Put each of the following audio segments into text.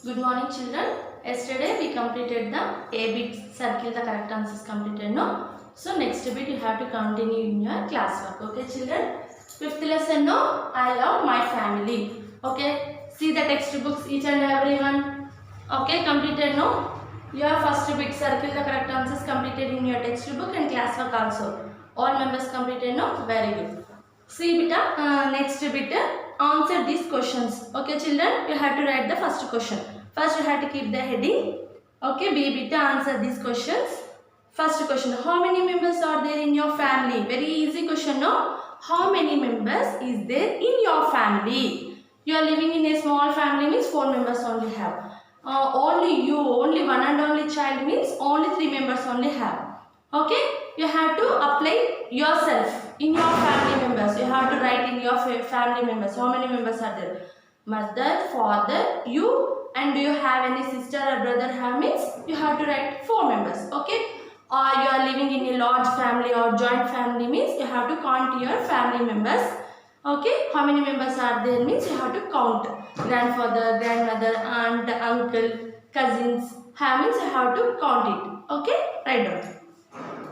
Good morning, children. Yesterday we completed the A bit circle. The correct answers completed. No. So next bit you have to continue in your classwork. Okay, children. Fifth lesson. No. I love my family. Okay. See the textbooks, each and everyone. Okay, completed. No. Your first bit circle. The correct answers completed in your textbook and classwork also. All members completed. No. Very good. See beta. Next bit. Answer these questions. Okay, children. You have to write the first question. First, you have to keep the heading. Okay, be beta answer these questions. First question: how many members are there in your family? Very easy question, no? How many members is there in your family? You are living in a small family means 4 members only have. Only you, only one and only child means only 3 members only have. Okay, you have to apply yourself in your family members. You have to write in your family members. How many members are there? Mother, father, you, and do you have any sister or brother have means you have to write 4 members. Okay, or you are living in a large family or joint family means you have to count your family members. Okay, how many members are there means you have to count. Grandfather, grandmother, aunt, uncle, cousins have means you have to count it. Okay, write down.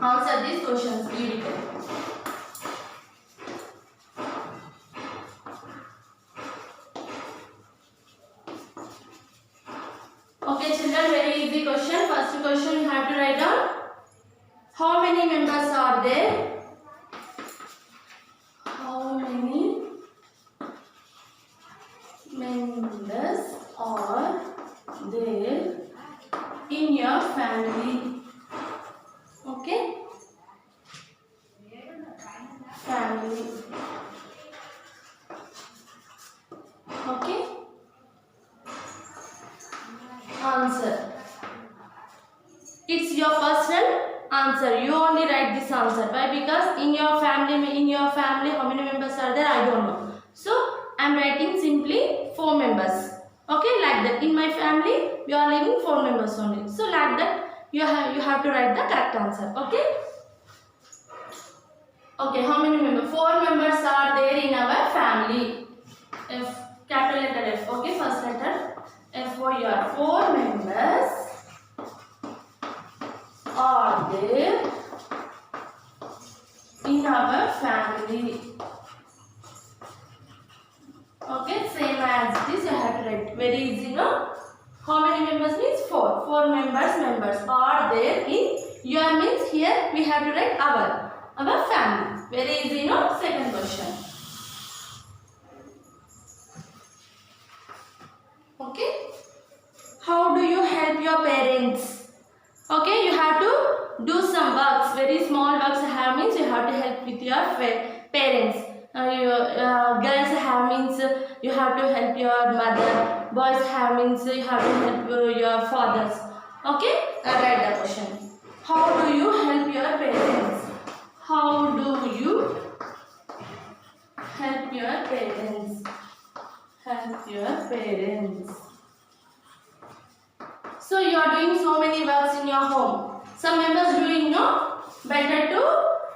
Answer these questions. Beautiful. Okay, children, very easy question. First question you have to write down. How many members are there? How many members are there in your family? Okay. Family. Okay. Answer. It's your personal answer. You only write this answer. Why? Because in your family, how many members are there? I don't know. So I am writing simply 4 members. Okay, like that. In my family, we are living 4 members only. So like that, you have to write the correct answer. Okay. Okay, how many members? 4 members are there in our family. F, capital letter F. Okay, first letter F for your 4 members are there in our family. Okay, same as this you have to write. Very easy, no? How many members means 4. 4 members are there in your means here we have to write our family. Very easy, no? Second question. Okay. How do you help your parents? Okay, you have to do some works. Very small works have means you have to help with your parents. Girls have means you have to help your mother. Boys have means you have to help your fathers. Okay, write the question. How do you help your parents? How do you help your parents? Help your parents. So you are doing so many works in your home. Some members doing no. Better to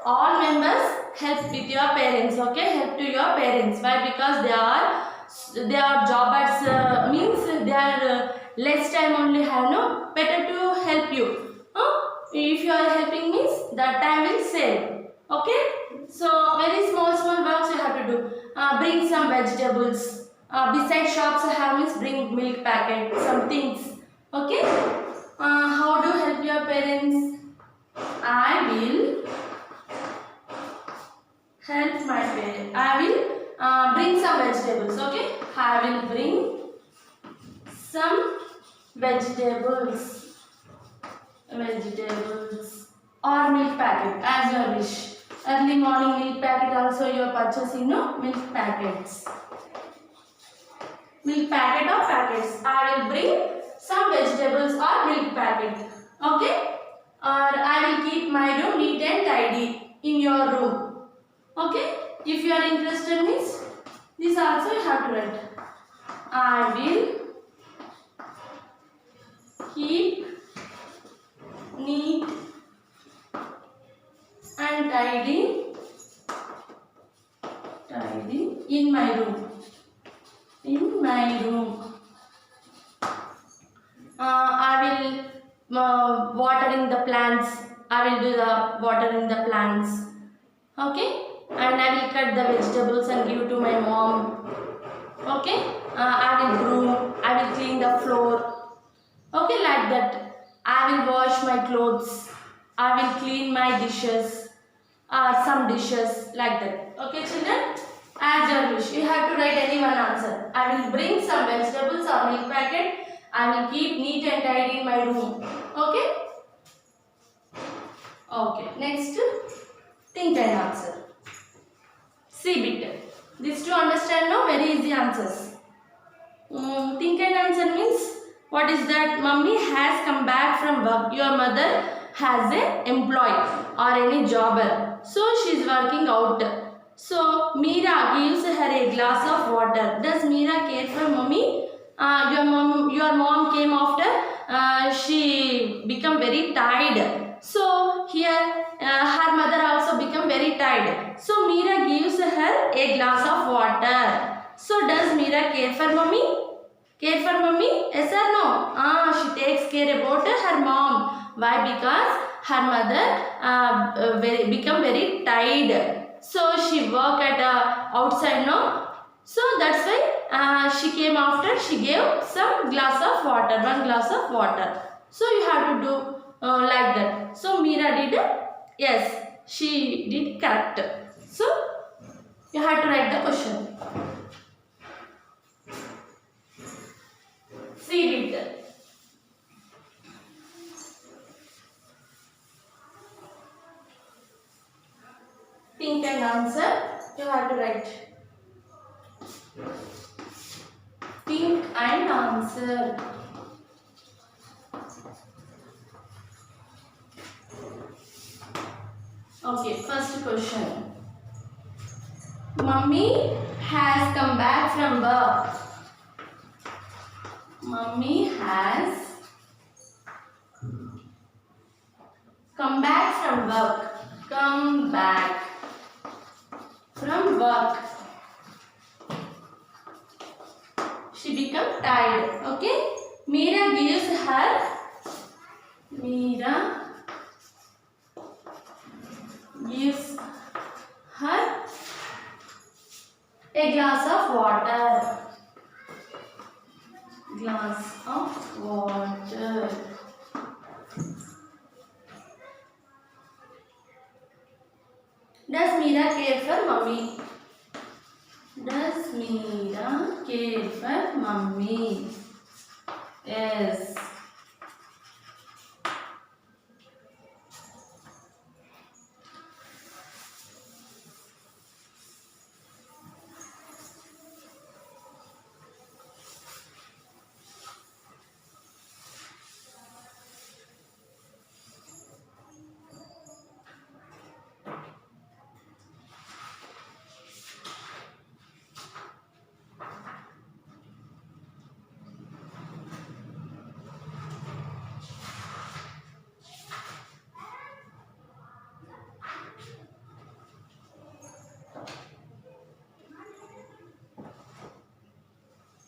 all members help with your parents. Okay, help to your parents. Why? Because they are jobbers means they are less time only have no. Better to help you. If you are helping means that time will save. Okay. So very small works you have to do. Bring some vegetables. Beside shops have means bring milk packet. Some things. Okay. How do you help your parents? I will help my parents. I will bring some vegetables. Okay. I will bring some vegetables. Or milk packet as your wish. Early morning milk packet also you are purchasing no milk packets. Milk packet or packets. I will bring some vegetables or milk packet. Okay. Or I will keep my room neat and tidy in your room. Okay. If you are interested means this also you have to write. I will keep neat and tidy in my room. I will watering the plants. I will do the watering the plants. Okay, and I will cut the vegetables and give to my mom. Okay, I will broom. I will clean the floor. Okay, like that. I will wash my clothes. I will clean my dishes. Some dishes like that. Okay, children. As your wish. You have to write any one answer. I will bring some vegetables or milk packet. I will keep neat and tidy in my room. Okay? Okay. Next, think and answer. See bit. This to understand now very easy answers. Think and answer means what is that? Mummy has come back from work. Your mother has a employee or any jobber. So she is working out. So Meera gives her a glass of water. Does Meera care for mummy? Your mom came after. She become very tired. So here her mother also become very tired. So Meera gives her a glass of water. So does Meera care for mummy? Care for mummy? Yes or no? She takes care about her mom. Why? Because her mother become very tired. So she work at outside, no? So that's why she came after. She gave some glass of water, one glass of water. So you have to do like that. So Meera did, yes, she did correct. So you have to write the question. See it. Think and answer. You have to write. Think and answer. Okay, first question. Mummy has come back from work. Mummy has come back from work. Come back from work. She become tired. Okay. Meera gives her a glass of water. Glass of water. Does Meera care for mummy? Does Meera care for mummy? Yes.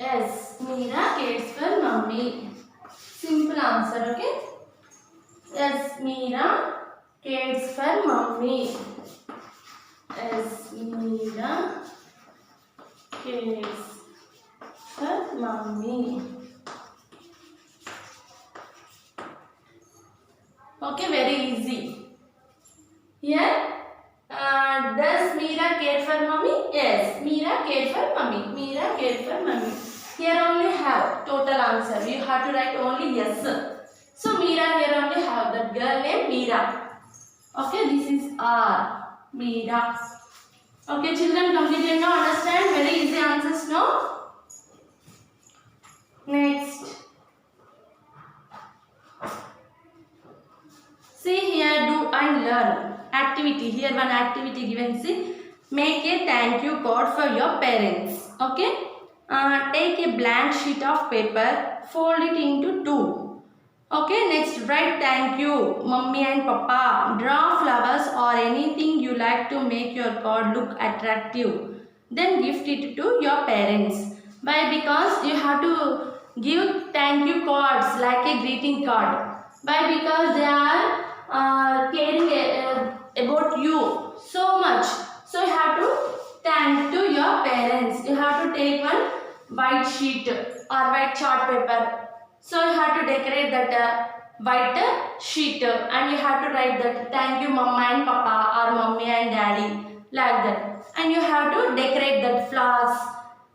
Yes, Meera cares for mummy. Simple answer, okay? Yes, Meera cares for mummy. Yes, Meera cares for mummy. Okay, very easy. Here, does Meera care for mummy? Yes, Meera care for mummy. Meera care for mummy. Here only have total answer. You have to write only yes. So Meera here only have that girl named Meera. Okay, this is R. Meera. Okay, children, completed now. Understand? Very easy answers now. Next. See here, do and learn. Activity. Here one activity given. See, make a thank you card for your parents. Okay. Take a blank sheet of paper, fold it into two. Okay, next write thank you, mummy and papa. Draw flowers or anything you like to make your card look attractive. Then gift it to your parents. Why? Because you have to give thank you cards like a greeting card. Why? Because they are caring about you so much. So you have to thank to your parents. You have to take one white sheet or white chart paper. So you have to decorate that white sheet and you have to write that thank you mama and papa or mommy and daddy, like that. And you have to decorate that flowers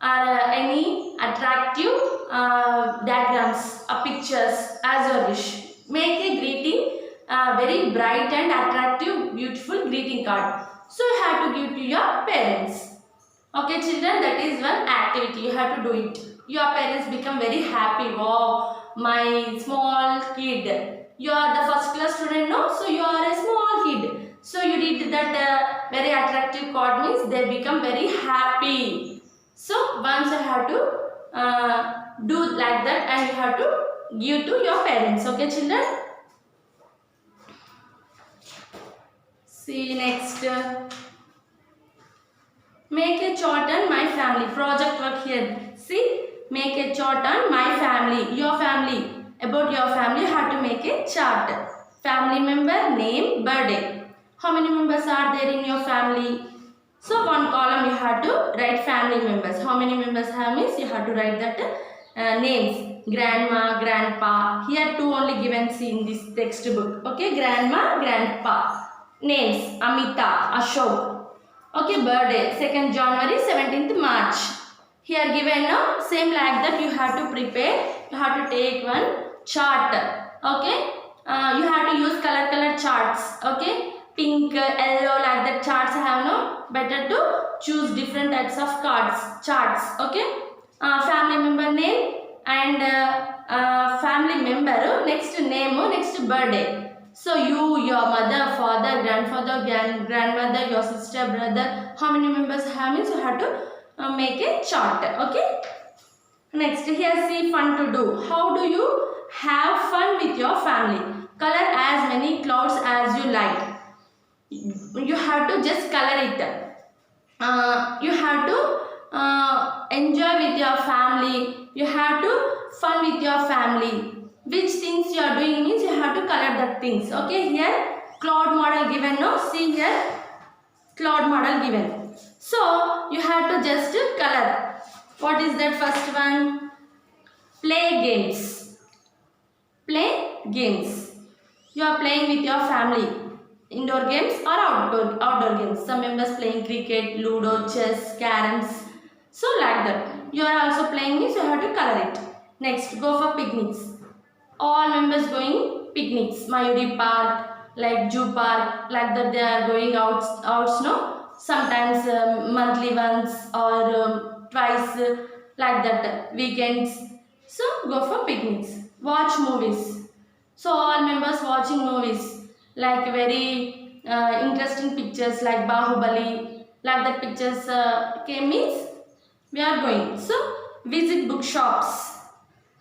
or any attractive diagrams or pictures as you wish. Make a greeting very bright and attractive, beautiful greeting card. So you have to give to your parents. Okay children, that is one activity. You have to do it. Your parents become very happy. Wow, my small kid. You are the first class student, no? So you are a small kid. So you did that very attractive card means they become very happy. So once you have to do like that and you have to give to your parents. Okay children. See next. Make a chart on my family. Project work here. See, make a chart on my family. Your family. About your family, you have to make a chart. Family member, name, birthday. How many members are there in your family? So one column you have to write family members. How many members have means you have to write that names. Grandma, grandpa. Here two only given in this textbook. Okay, grandma, grandpa. Names, Amita, Ashok. Okay, birthday 2nd January, 17th March. Here given now, same like that you have to prepare. You have to take one chart. Okay, you have to use color charts. Okay, pink, yellow like that charts have no. Better to choose different types of charts. Okay, family member name and family member next name next birthday. So you, your mother, father, grandfather, grandmother, your sister, brother, how many members have means you have to make a chart. Okay. Next, here see fun to do. How do you have fun with your family? Color as many clouds as you like. You have to just color it. You have to enjoy with your family. You have to fun with your family. Which things you are doing means you have to color that things. Okay, here cloud model given. No, see here cloud model given. So you have to just color. What is that first one? Play games. Play games. You are playing with your family. Indoor games or outdoor games. Some members playing cricket, ludo, chess, caroms. So like that. You are also playing means you have to color it. Next, go for picnics. All members going picnics, Mayuri Park, like Zoo Park, like that they are going out no? Sometimes monthly once or twice, like that, weekends. So go for picnics. Watch movies. So all members watching movies, like very interesting pictures like Bahubali, like that pictures came means we are going. So visit bookshops.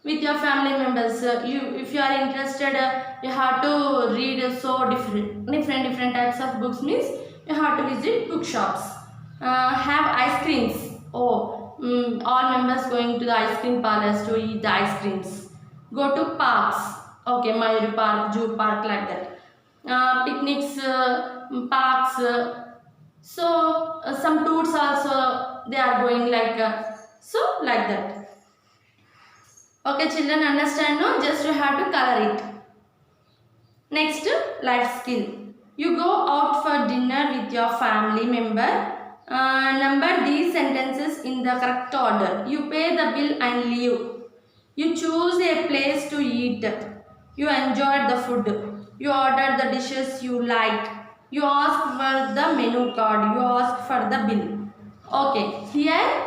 With your family members, if you are interested, you have to read so different types of books means you have to visit bookshops. Have ice creams. Oh, all members going to the ice cream parlors to eat the ice creams. Go to parks. Okay, Mayuri Park, Zoo Park, like that. Picnics, parks. So some tours also they are going like so like that. Okay children, understand no? Just you have to color it. Next, life skill. You go out for dinner with your family member. Number these sentences in the correct order. You pay the bill and leave. You choose a place to eat. You enjoyed the food. You ordered the dishes you liked. You ask for the menu card. You ask for the bill. Okay, here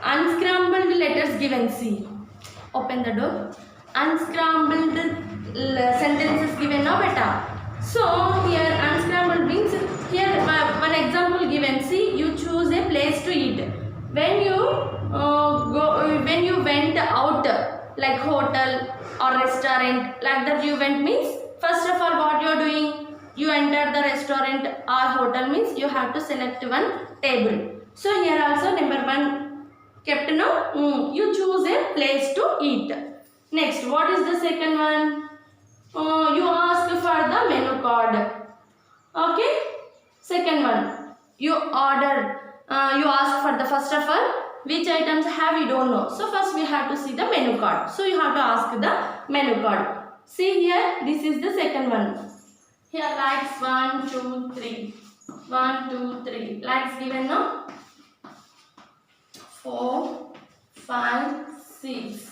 unscrambled letters given. See. Open the door. Unscrambled sentences given now beta. So here unscrambled means here one example given. See, you choose a place to eat. When you went out like hotel or restaurant, like that you went means first of all what you are doing, you enter the restaurant or hotel means you have to select one table. So here also number one Kept no? You choose a place to eat. Next, what is the second one? You ask for the menu card. Okay. Second one, you order. You ask for the first of all, which items have you don't know. So first we have to see the menu card. So you have to ask the menu card. See here, this is the second one. Here likes 1, 2, 3. 1, 2, 3. Likes given now. 4, 5, 6.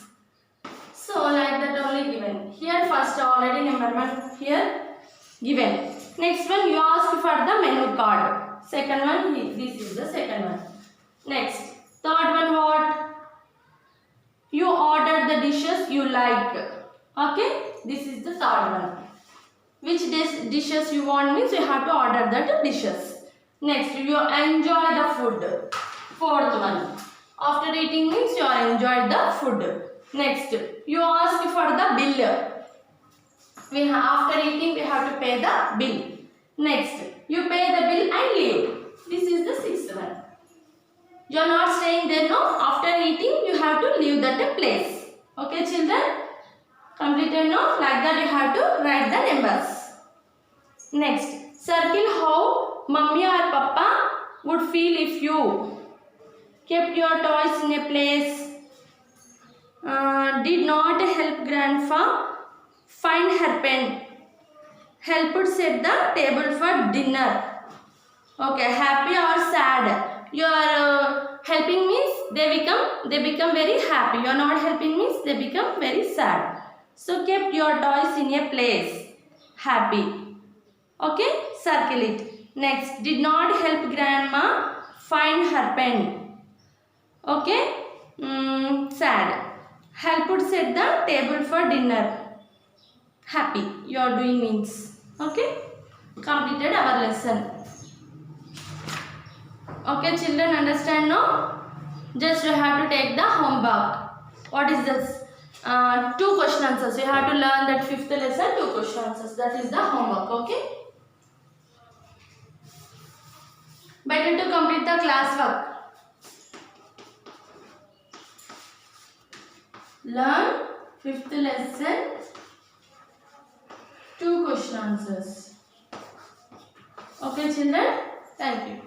So like that only given. Here first already number 1 here given. Next one you ask for the menu card. Second one this is the second one. Next third one what? You order the dishes you like. Okay, this is the third one. Which dishes you want means you have to order the dishes. Next you enjoy the food. Fourth one. After eating means you are enjoyed the food. Next, you ask for the bill. After eating we have to pay the bill. Next, you pay the bill and leave. This is the sixth one. You are not staying there no. After eating you have to leave that place. Okay children? Completed no? Like that you have to write the numbers. Next, circle how mummy or papa would feel if you kept your toys in a place, did not help grandpa find her pen, helped set the table for dinner. Okay, happy or sad? You are helping means they become very happy. You are not helping means they become very sad. So kept your toys in a place, happy. Okay, circle it. Next, did not help grandma find her pen. Okay, sad. Helped set the table for dinner. Happy. You are doing means. Okay, completed our lesson. Okay, children, understand now? Just you have to take the homework. What is this? 2 question answers. You have to learn that 5th lesson 2 question answers. That is the homework. Okay. Better to complete the classwork. Learn 5th lesson 2 question answers. Okay children, thank you.